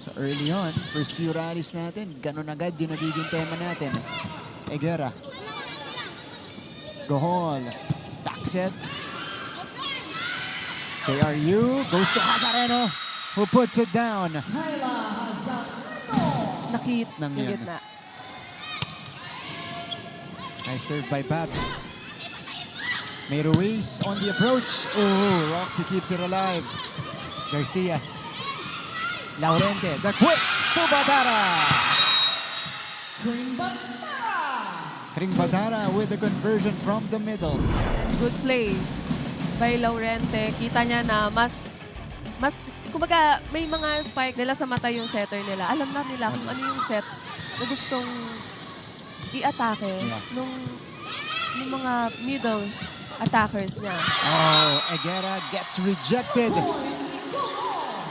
So early on, first few rallies natin, ganun agad yung nagiging tema natin. Egera. Gohol. Back set. KRU goes to Hazareno, who puts it down. Nakit Nang yung yan. gitna. Nice serve by Babs. May Ruiz on the approach. Oh, Roxy keeps it alive. Garcia. Laurente, the quick to Batara. Kring Batara with the conversion from the middle. And good play by Laurente. Kita niya na mas, kumbaga may mga spike nila sa mata yung setter nila. Alam na nila kung ano yung set na gustong i-atake nung mga middle attackers niya. Oh, Egera gets rejected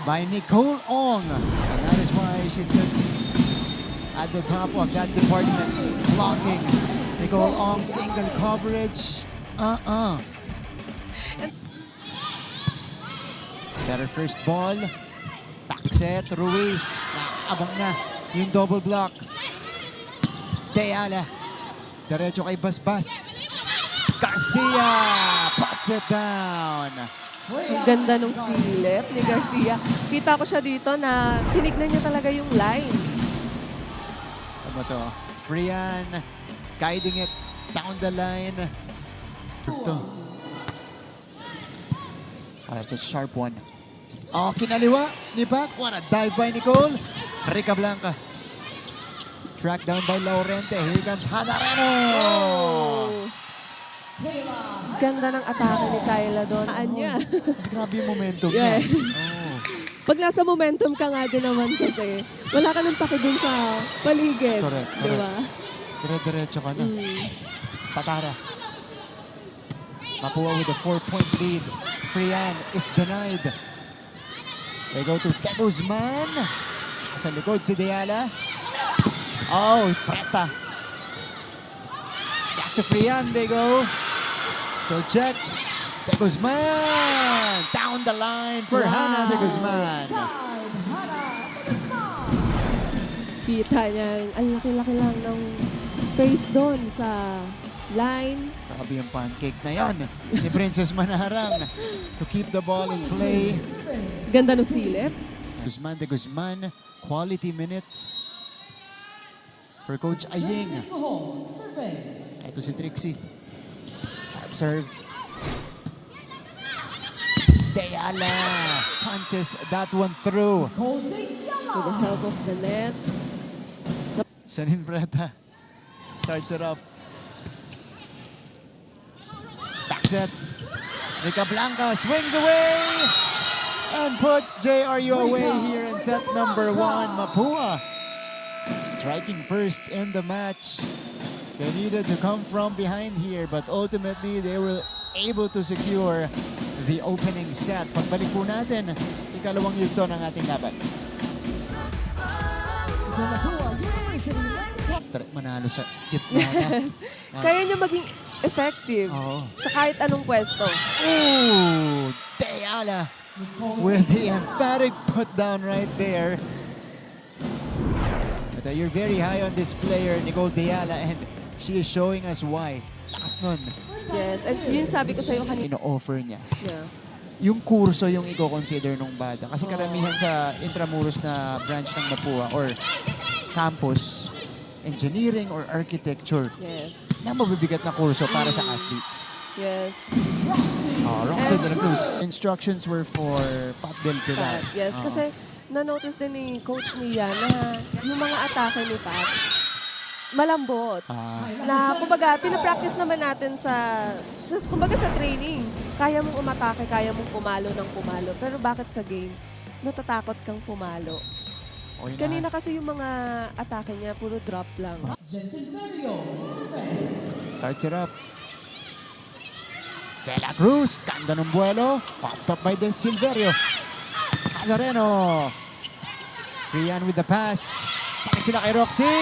by Nicole Ong. And that is why she sits at the top of that department, blocking Nicole Ong single coverage. Better first ball. Back set, Ruiz. Naabang na yung double block. Deyala. Diretso kay Basbas. Garcia puts it down. Ang ganda nung silip ni Garcia. Kita ko siya dito na tinignan niya talaga yung line. Ano to? Frian guiding it down the line. Ito. That's a sharp one. Oh, kinaliwa ni Pat. What a dive by Nicole. Rica Blanca. Tracked down by Laurente. Here comes Hazareno. Ganda ng atake ni Kyla doon. Anya. Mas grabe yung momentum Yeah. niya. Oh. Pag nasa momentum ka nga din naman kasi, wala ka nang paki dun sa paligid. Correct, Di ba? Dire-diretso ka na. Patara. Mapua with a 4-point lead. Frian is denied. They go to De Guzman. Sa likod si Deyala. Oh, Preta. Back to Frian, they go. Still checked. De Guzman. Down the line for Hannah De Guzman. Kita niya, ang laki-laki lang ng space doon sa line. Grabe yung pancake na yon ni Princess Manarang to keep the ball in play. Ganda ng silip. Guzman De Guzman, quality minutes for Coach Aying. Ito si Trixie. Sharp serve. Deyala punches that one through. To the help of the net. Shanin Preta starts it up. Back set. Rica Blanca swings away and puts JRU away here in set number 1. Mapua striking first in the match. They needed to come from behind here, but ultimately they were able to secure the opening set. Pagbalik po natin, ikalawang yugto ng ating laban. Manalo sa gitna na. Kaya niya maging effective Oo. sa kahit anong pwesto. Ooh, Deyala with the emphatic put down right there. But you're very high on this player, Nicole Deyala, and she is showing us why. Lakas nun. Yes, and yun sabi ko sa'yo kanina. Ino-offer niya. Yeah. Yung kurso yung i-consider nung bata. Kasi karamihan sa Intramuros na branch ng Mapua or campus, engineering or architecture, Yes. na mabibigat na kurso para sa athletes. Yes. Roxy de la Cruz. Instructions were for Pat Del Pilar. Yes, kasi na-notice din ni Coach Mia na yung mga atake ni Pat, malambot. Na, kumbaga, pinapractice naman natin kumbaga sa training. Kaya mong umatake, kaya mong pumalo ng pumalo. Pero bakit sa game, natatakot kang pumalo? Okay na. Kanina kasi yung mga atake niya, puro drop lang. Starts it up. De la Cruz, ganda ng buwelo. Popped up by Del Silverio. Hazareno. Frian with the pass. Pakit sila kay Roxy.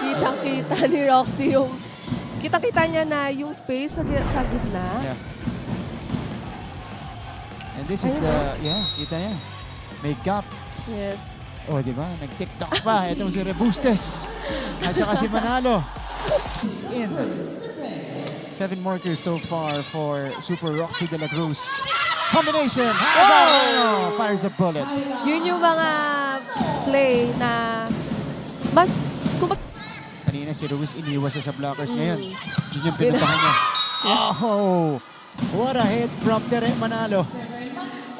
Kitang-kita ni Roxy yung... Kitang-kita niya na yung space sa gitna. Yeah. And And this is Ayun, the, kita yan. May gap. Yes. Oh, di ba? Nag-TikTok pa. Itong si Rebustes. At saka si Manalo. He's in. 7 markers so far for Super Roxy de la Cruz. Combination. Hazareno fires a bullet. Yun yung mga play na mas Kanina si Ruiz iniwas siya sa blockers. Ngayon, yun yung pinuntahan niya. Oh! What a hit from Tere Manalo.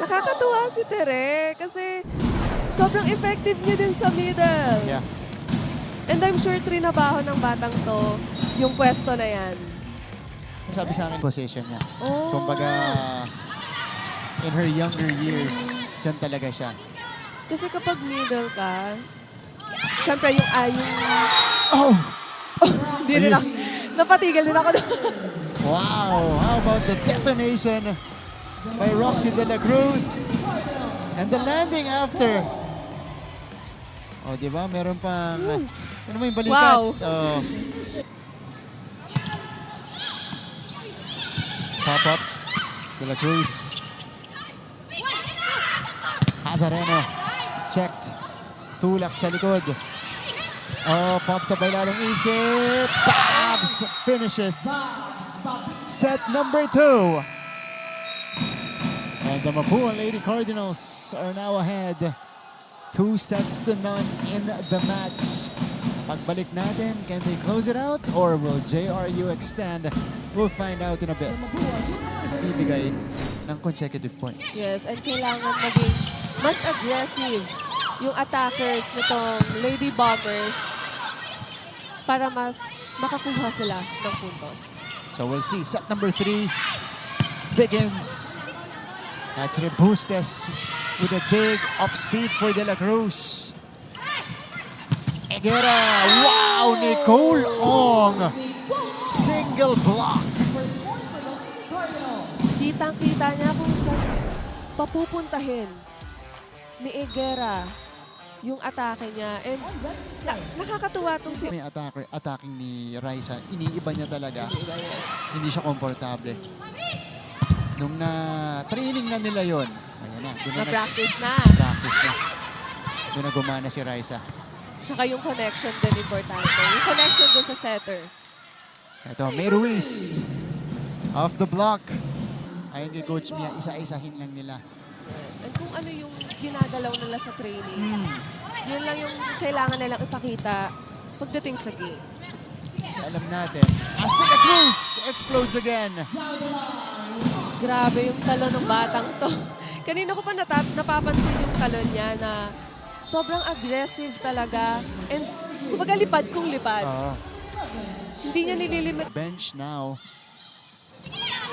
nakakatuwa si Tere kasi sobrang effective niya din sa middle. Yeah. And I'm sure trinabaho ng batang to yung pwesto na yan. Sabi sa akin, position niya. Oh. Kumbaga, in her younger years, dyan talaga siya. Kasi kapag middle ka, syempre yung Oh! Hindi rin ako. Napatigil din ako. Wow! How about the detonation by Roxy de la Cruz? And the landing after. Oh, di ba? Meron pang... Ano mo yung balikat? Wow. Oh. Pop up. De la Cruz. Hazareno. Checked. Tulak sa likod. Oh, popped up by lalong isip. Babs finishes. Set number 2. And the Mapua Lady Cardinals are now ahead. 2-0 in the match. Pagbalik natin, can they close it out or will JRU extend? We'll find out in a bit. Bibigay ng consecutive points. Yes, and kailangan maging mas aggressive yung attackers nitong Lady Bombers para mas makakuha sila ng puntos. So we'll see. Set number 3 begins. That's Rebustes with a dig off speed for De La Cruz. Egera. Wow! Nicole Ong. Single block. Kitang-kita niya kung saan papupuntahin ni Egera yung atake niya. And nakakatuwa itong si... May attacking ni Raisa. Iniiba niya talaga. Hindi siya komportable. Nung na-training na nila yon, ayan na. Na-practice na. Practice na. Doon na gumana si Raisa. Tsaka yung connection din importante. Yung connection din sa setter. Ito, May Ruiz. Off the block. Ayon kay Coach Mia, isa-isahin lang nila. Yes. And kung ano yung ginagalaw nila sa training, yun lang yung kailangan nilang ipakita pagdating sa game. Kasi alam natin, Azteca Cruz explodes again. Grabe yung talon ng batang to. Kanina ko pa napapansin yung talon niya na sobrang aggressive talaga. And kumbaga lipad kung lipad. Hindi niya nililimit. Bench now.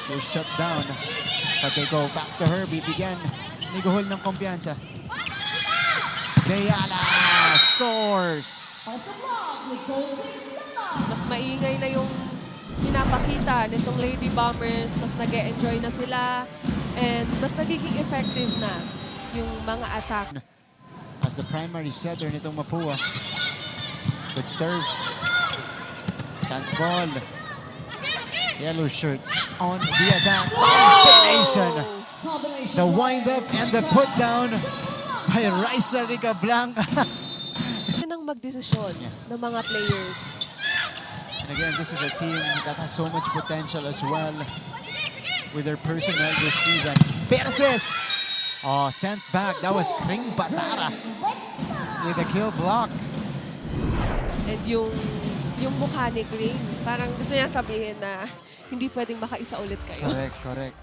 She's shut down. But they go back to her. Bibigyan ni Guhol ng kumpiyansa. Deyala scores. Mas maingay na yung pinapakita nitong Lady Bombers. Mas nag-e-enjoy na sila. And mas nagiging effective na yung mga attack. As the primary setter nitong Mapua. Good serve. Chance ball. Yellow shirts on the attack. Combination. The wind-up and the put-down by Raisa Rica Blanca. Yun ang magdesisyon ng mga players. And again, this is a team that has so much potential as well with their personnel this season. Perses! Oh, sent back. That was Kring Batara with a kill block. And yung mukha ni Kring, parang gusto niya sabihin na hindi pwedeng makaisa ulit kayo. Correct, correct.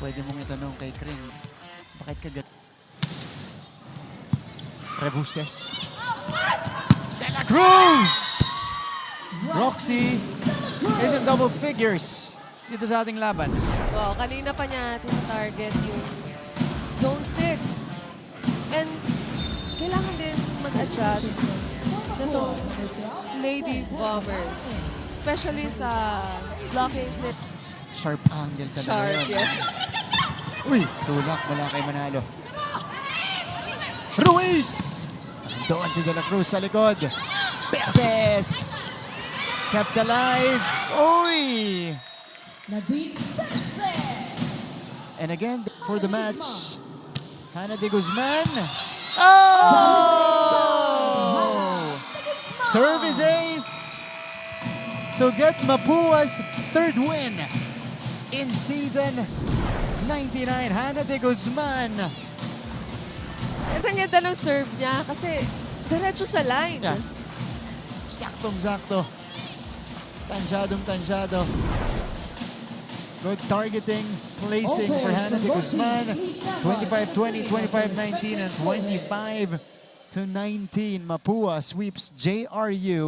Pwede mong itanong kay Kring, bakit kagat? Rebustes. De La Cruz! Roxy is in double figures dito sa ating laban. Wow, kanina pa niya tina-target yung Zone 6. And kailangan din mag-adjust na itong Lady Bombers. Especially sa blockings ni Sharp angle talaga Sharp, yun. yeah. Uy, tulak mula kay Manalo. Ruiz! Doon si De La Cruz sa likod. Perses! Kept alive. Uy! And again, for the match, Hannah de Guzman. Oh! Service ace to get Mapua's third win in season 99. Hannah de Guzman. At ang ganda ng serve niya kasi diretso sa line. Yeah. Saktong-sakto. Tansyadong-tansyado. Good targeting, placing for Hannah de Guzman. 25-20, 25-19, and 25-19. Mapua sweeps JRU.